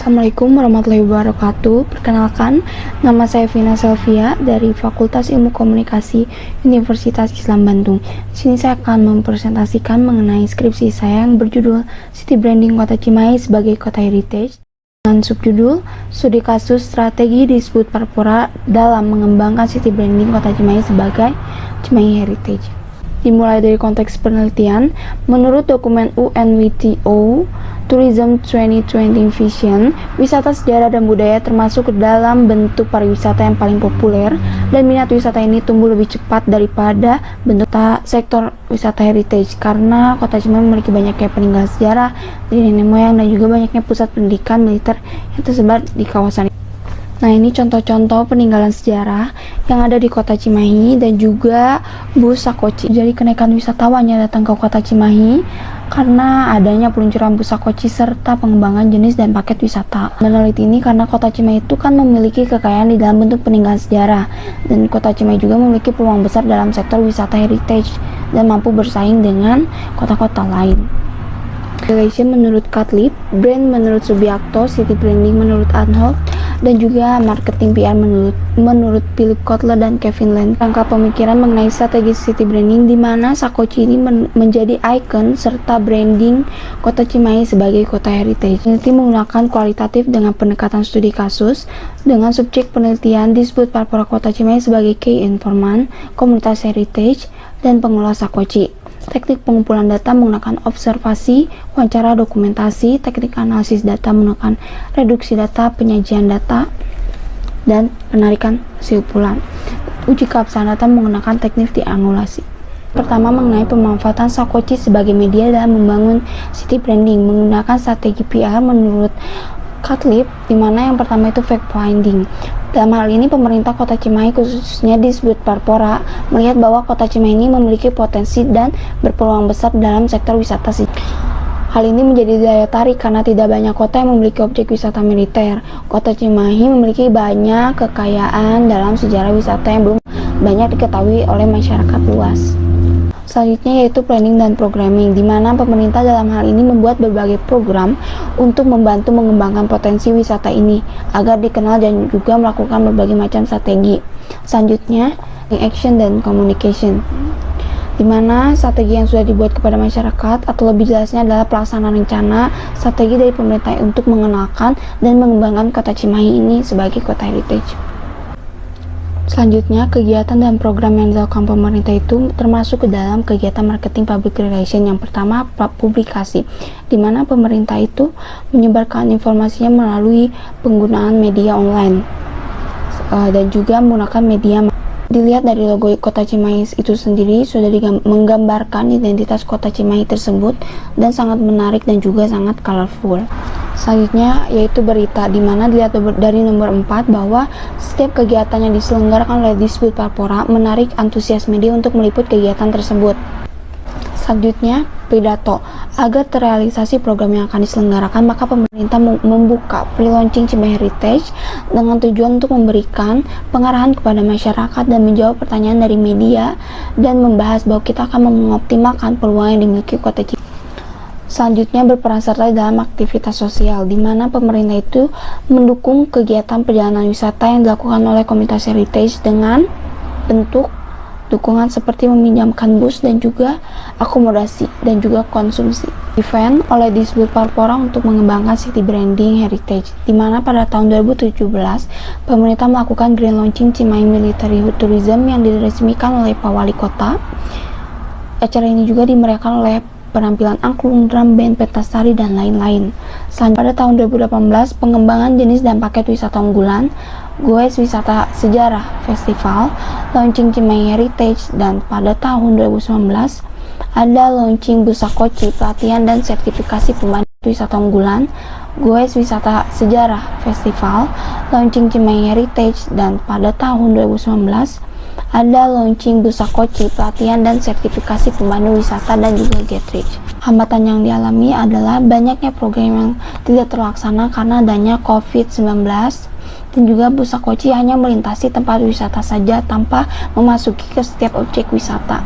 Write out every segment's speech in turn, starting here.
Assalamualaikum warahmatullahi wabarakatuh. Perkenalkan, nama saya Vina Selvia dari Fakultas Ilmu Komunikasi Universitas Islam Bandung. Di sini saya akan mempresentasikan mengenai skripsi saya yang berjudul City Branding Kota Cimahi sebagai Kota Heritage dengan subjudul Studi Kasus Strategi Disebut Parpora dalam Mengembangkan City Branding Kota Cimahi sebagai Cimahi Heritage. Dimulai dari konteks penelitian, menurut dokumen UNWTO Tourism 2020 Vision, wisata sejarah dan budaya termasuk ke dalam bentuk pariwisata yang paling populer, dan minat wisata ini tumbuh lebih cepat daripada bentuk sektor wisata heritage karena Kota Cimahi memiliki banyaknya peninggalan sejarah dari nenek moyang dan juga banyaknya pusat pendidikan militer yang tersebar di kawasan. Nah, ini contoh-contoh peninggalan sejarah yang ada di Kota Cimahi dan juga bus Sakoci. Jadi kenaikan wisatawan yang datang ke Kota Cimahi karena adanya peluncuran bus Sakoci serta pengembangan jenis dan paket wisata. Meneliti ini karena Kota Cimahi itu kan memiliki kekayaan di dalam bentuk peninggalan sejarah, dan Kota Cimahi juga memiliki peluang besar dalam sektor wisata heritage dan mampu bersaing dengan kota-kota lain. Relation menurut Katlib, brand menurut Subiakto, city branding menurut Anholt, dan juga marketing PR menurut Philip Kotler dan Kevin Land. Rangka pemikiran mengenai strategi city branding di mana Sakoci ini menjadi ikon serta branding Kota Cimahi sebagai kota heritage. Peneliti menggunakan kualitatif dengan pendekatan studi kasus dengan subjek penelitian disebut Parpora Kota Cimahi sebagai key informant, komunitas heritage, dan pengelola Sakoci. Teknik pengumpulan data menggunakan observasi, wawancara, dokumentasi, teknik analisis data menggunakan reduksi data, penyajian data, dan penarikan kesimpulan. Uji keabsahan data menggunakan teknik diangulasi. Pertama, mengenai pemanfaatan Sakoci sebagai media dalam membangun city branding menggunakan strategi PR menurut Katlib, di mana yang pertama itu fact finding. Dalam hal ini, pemerintah Kota Cimahi khususnya disebut Parpora melihat bahwa Kota Cimahi ini memiliki potensi dan berpeluang besar dalam sektor wisata. Hal ini menjadi daya tarik karena tidak banyak kota yang memiliki objek wisata militer. Kota Cimahi memiliki banyak kekayaan dalam sejarah wisata yang belum banyak diketahui oleh masyarakat luas. Selanjutnya yaitu planning dan programming, di mana pemerintah dalam hal ini membuat berbagai program untuk membantu mengembangkan potensi wisata ini agar dikenal dan juga melakukan berbagai macam strategi. Selanjutnya, action dan communication, di mana strategi yang sudah dibuat kepada masyarakat atau lebih jelasnya adalah pelaksanaan rencana strategi dari pemerintah untuk mengenalkan dan mengembangkan Kota Cimahi ini sebagai kota heritage. Selanjutnya, kegiatan dan program yang dilakukan pemerintah itu termasuk ke dalam kegiatan marketing public relation. Yang pertama, publikasi, di mana pemerintah itu menyebarkan informasinya melalui penggunaan media online dan juga menggunakan media. Dilihat dari logo Kota Cimahi itu sendiri sudah menggambarkan identitas Kota Cimahi tersebut dan sangat menarik dan juga sangat colorful. Selanjutnya yaitu berita, di mana dilihat dari nomor 4 bahwa setiap kegiatan yang diselenggarakan oleh disebut Parpora menarik antusias media untuk meliput kegiatan tersebut. Selanjutnya, pidato. Agar terrealisasi program yang akan diselenggarakan, maka pemerintah membuka pre-launching Cimahi Heritage dengan tujuan untuk memberikan pengarahan kepada masyarakat dan menjawab pertanyaan dari media dan membahas bahwa kita akan mengoptimalkan peluang yang dimiliki Kota Cimahi. Selanjutnya, berperan serta dalam aktivitas sosial, di mana pemerintah itu mendukung kegiatan perjalanan wisata yang dilakukan oleh komunitas heritage dengan bentuk dukungan seperti meminjamkan bus dan juga akomodasi dan juga konsumsi. Event oleh disebut Parpora untuk mengembangkan city branding heritage, di mana pada tahun 2017 pemerintah melakukan grand launching Cimahi Military Tourism yang diresmikan oleh Pak Wali Kota. Acara ini juga dimeriahkan oleh penampilan angklung, drum band, pentas tari, dan lain-lain. Pada tahun 2018, pengembangan jenis dan paket wisata unggulan, Goes Wisata Sejarah Festival, launching Cimahi Heritage, dan pada tahun 2019 ada launching bus Sakoci, pelatihan dan sertifikasi pemandu wisata unggulan, Goes Wisata Sejarah Festival, launching Cimahi Heritage, dan pada tahun 2019 ada launching bus Sakoci, pelatihan dan sertifikasi pemandu wisata dan juga Getrich. Hambatan yang dialami adalah banyaknya program yang tidak terlaksana karena adanya COVID-19 dan juga bus Sakoci hanya melintasi tempat wisata saja tanpa memasuki ke setiap objek wisata.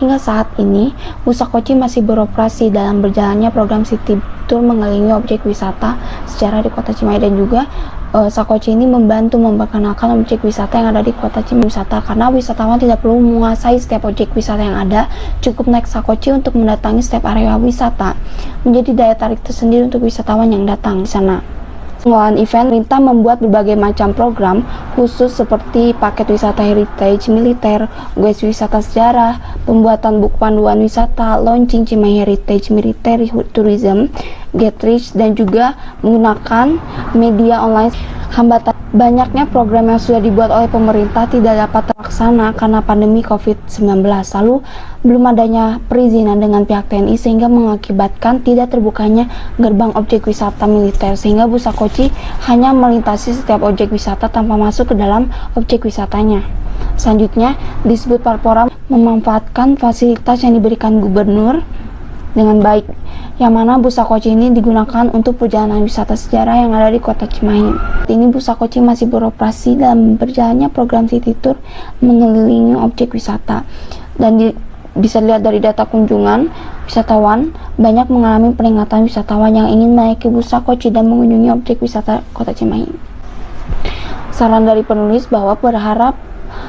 Hingga saat ini, Busakoci masih beroperasi dalam berjalannya program City Tour mengelilingi objek wisata sejarah di Kota Cimahi, dan juga Sakoci ini membantu memperkenalkan objek wisata yang ada di Kota Cimahi wisata, karena wisatawan tidak perlu menguasai setiap objek wisata yang ada, cukup naik Sakoci untuk mendatangi setiap area wisata, menjadi daya tarik tersendiri untuk wisatawan yang datang di sana. Pengelolaan event, pemerintah membuat berbagai macam program khusus seperti paket wisata heritage militer, guide wisata sejarah, pembuatan buku panduan wisata, launching Cimahi Heritage Military Tourism, Get Rich, dan juga menggunakan media online. Hambatan banyaknya program yang sudah dibuat oleh pemerintah tidak dapat terlaksana karena pandemi COVID-19. Lalu belum adanya perizinan dengan pihak TNI sehingga mengakibatkan tidak terbukanya gerbang objek wisata militer, sehingga Busakoci hanya melintasi setiap objek wisata tanpa masuk ke dalam objek wisatanya. Selanjutnya, disebut Parpora memanfaatkan fasilitas yang diberikan gubernur dengan baik, yang mana Busakoci ini digunakan untuk perjalanan wisata sejarah yang ada di Kota Cimahi. Ini Busakoci masih beroperasi dalam berjalannya program City Tour mengelilingi objek wisata, dan bisa dilihat dari data kunjungan wisatawan, banyak mengalami peningkatan wisatawan yang ingin menaiki Busakoci dan mengunjungi objek wisata Kota Cimahi. Saran dari penulis bahwa berharap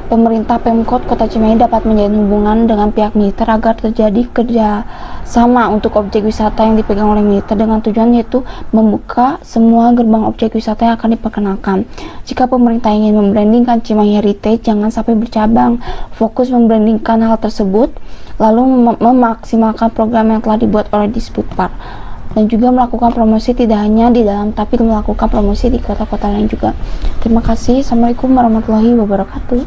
pemerintah Pemkot Kota Cimahi dapat menjalin hubungan dengan pihak militer agar terjadi kerjasama untuk objek wisata yang dipegang oleh militer, dengan tujuan yaitu membuka semua gerbang objek wisata yang akan diperkenalkan. Jika pemerintah ingin membrandingkan Cimahi Heritage, jangan sampai bercabang, fokus membrandingkan hal tersebut, lalu memaksimalkan program yang telah dibuat oleh Disputpar, dan juga melakukan promosi tidak hanya di dalam tapi melakukan promosi di kota-kota lain juga. Terima kasih. Assalamualaikum warahmatullahi wabarakatuh.